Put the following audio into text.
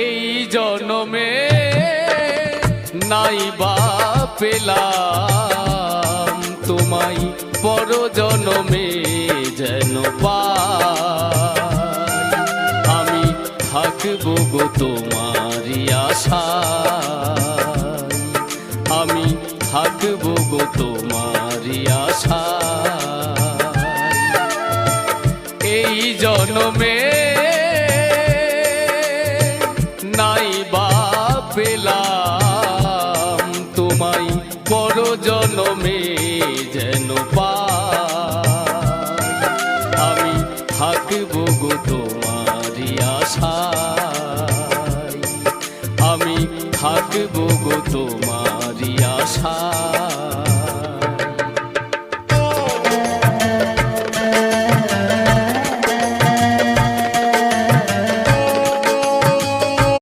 এই জনমে নাই বা পেলাম তোমায়, পর জনমে যেন পাই। আমি থাকবো গো তোমারই আশায়, আমি থাকবো গো তোমারই আশায়। এই জনমে নাই বা পেলাম তোমায়, পর জনমে যেন পাই। আমি থাকবো গো তোমারই আশায়, আমি থাকবো গো তোমারই আশায়।